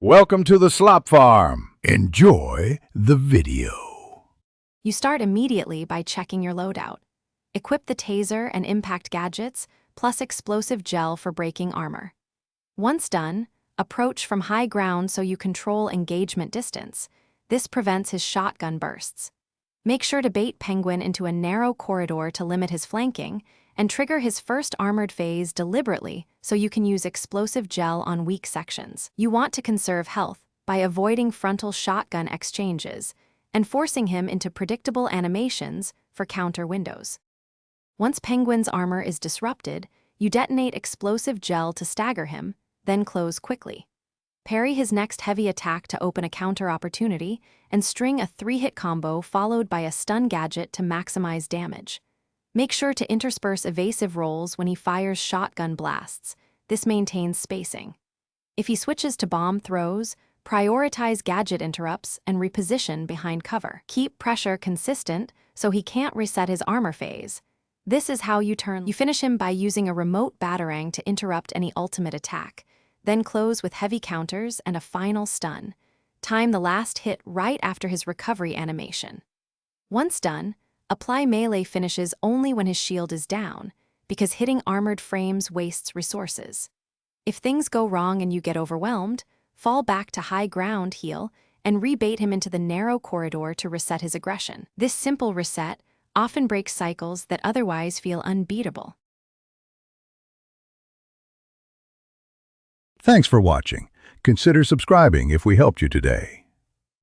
Welcome to the Slop Farm. Enjoy the video. You start immediately by checking your loadout. Equip the taser and impact gadgets, plus explosive gel for breaking armor. Once done, approach from high ground so you control engagement distance. This prevents his shotgun bursts. Make sure to bait Penguin into a narrow corridor to limit his flanking, and trigger his first armored phase deliberately so you can use explosive gel on weak sections. You want to conserve health by avoiding frontal shotgun exchanges and forcing him into predictable animations for counter windows. Once Penguin's armor is disrupted, you detonate explosive gel to stagger him, then close quickly. Parry his next heavy attack to open a counter opportunity, and string a 3-hit combo followed by a stun gadget to maximize damage. Make sure to intersperse evasive rolls when he fires shotgun blasts. This maintains spacing. If he switches to bomb throws, prioritize gadget interrupts and reposition behind cover. Keep pressure consistent so he can't reset his armor phase. This is how you finish him by using a remote batarang to interrupt any ultimate attack, then close with heavy counters and a final stun. Time the last hit right after his recovery animation. Once done, apply melee finishes only when his shield is down, because hitting armored frames wastes resources. If things go wrong and you get overwhelmed, fall back to high ground heal and rebait him into the narrow corridor to reset his aggression. This simple reset often breaks cycles that otherwise feel unbeatable. Thanks for watching. Consider subscribing if we helped you today.